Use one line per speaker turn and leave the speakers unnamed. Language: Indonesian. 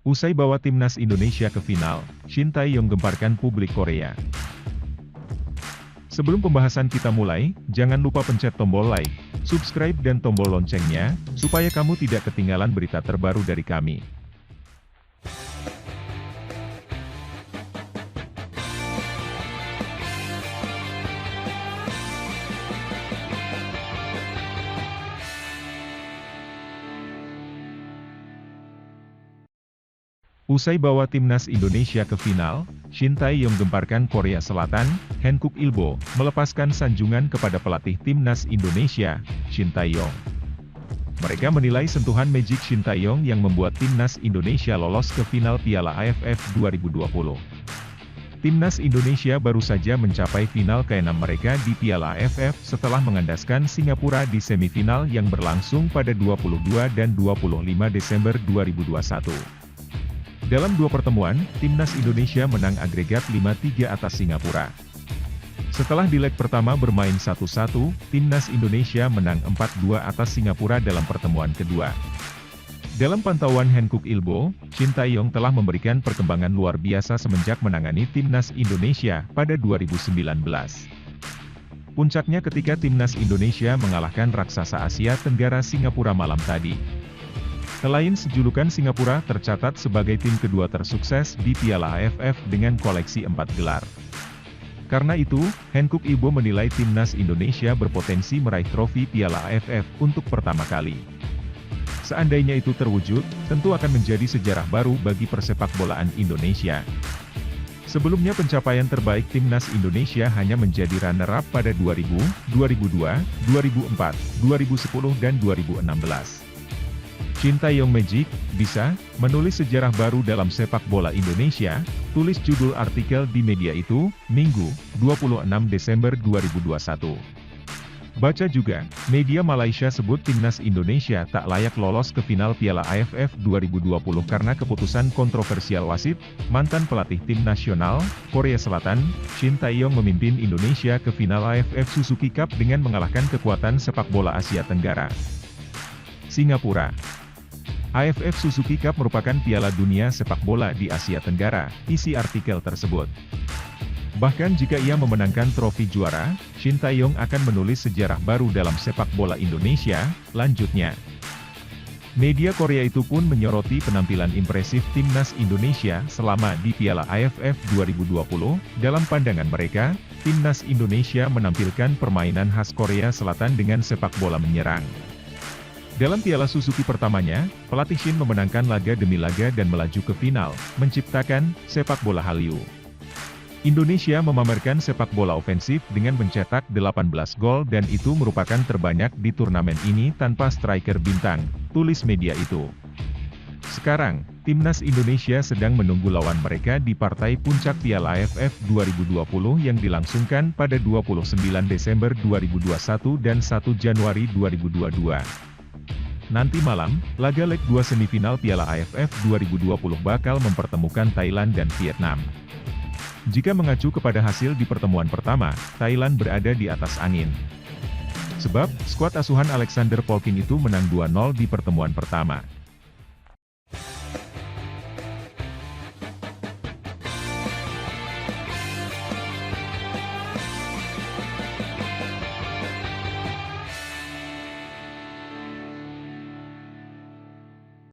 Usai bawa timnas Indonesia ke final, Shin Tae-yong gemparkan publik Korea. Sebelum pembahasan kita mulai, jangan lupa pencet tombol like, subscribe dan tombol loncengnya, supaya kamu tidak ketinggalan berita terbaru dari kami. Usai bawa timnas Indonesia ke final, Shin Tae-yong gemparkan Korea Selatan, Hankuk Ilbo, melepaskan sanjungan kepada pelatih timnas Indonesia, Shin Tae-yong. Mereka menilai sentuhan magic Shin Tae-yong yang membuat timnas Indonesia lolos ke final Piala AFF 2020. Timnas Indonesia baru saja mencapai final ke-6 mereka di Piala AFF setelah mengandaskan Singapura di semifinal yang berlangsung pada 22 dan 25 Desember 2021. Dalam dua pertemuan, timnas Indonesia menang agregat 5-3 atas Singapura. Setelah di leg pertama bermain 1-1, timnas Indonesia menang 4-2 atas Singapura dalam pertemuan kedua. Dalam pantauan Hankuk Ilbo, Shin Tae-yong telah memberikan perkembangan luar biasa semenjak menangani timnas Indonesia pada 2019. Puncaknya ketika timnas Indonesia mengalahkan raksasa Asia Tenggara Singapura malam tadi. Selain sejulukan Singapura tercatat sebagai tim kedua tersukses di Piala AFF dengan koleksi 4 gelar. Karena itu, Hankuk Ilbo menilai timnas Indonesia berpotensi meraih trofi Piala AFF untuk pertama kali. Seandainya itu terwujud, tentu akan menjadi sejarah baru bagi persepakbolaan Indonesia. Sebelumnya pencapaian terbaik timnas Indonesia hanya menjadi runner-up pada 2000, 2002, 2004, 2010 dan 2016. Shin Tae-yong Magic, bisa, menulis sejarah baru dalam sepak bola Indonesia, tulis judul artikel di media itu, Minggu, 26 Desember 2021. Baca juga, media Malaysia sebut timnas Indonesia tak layak lolos ke final Piala AFF 2020 karena keputusan kontroversial wasit. Mantan pelatih tim nasional, Korea Selatan, Shin Tae-yong memimpin Indonesia ke final AFF Suzuki Cup dengan mengalahkan kekuatan sepak bola Asia Tenggara, Singapura. AFF Suzuki Cup merupakan piala dunia sepak bola di Asia Tenggara, isi artikel tersebut. Bahkan jika ia memenangkan trofi juara, Shin Tae-yong akan menulis sejarah baru dalam sepak bola Indonesia, lanjutnya. Media Korea itu pun menyoroti penampilan impresif timnas Indonesia selama di Piala AFF 2020, dalam pandangan mereka, timnas Indonesia menampilkan permainan khas Korea Selatan dengan sepak bola menyerang. Dalam Piala Suzuki pertamanya, pelatih Shin memenangkan laga demi laga dan melaju ke final, menciptakan sepak bola Hallyu. Indonesia memamerkan sepak bola ofensif dengan mencetak 18 gol dan itu merupakan terbanyak di turnamen ini tanpa striker bintang, tulis media itu. Sekarang, timnas Indonesia sedang menunggu lawan mereka di partai puncak Piala AFF 2020 yang dilangsungkan pada 29 Desember 2021 dan 1 Januari 2022. Nanti malam, laga leg 2 semifinal Piala AFF 2020 bakal mempertemukan Thailand dan Vietnam. Jika mengacu kepada hasil di pertemuan pertama, Thailand berada di atas angin. Sebab, skuad asuhan Alexander Polking itu menang 2-0 di pertemuan pertama.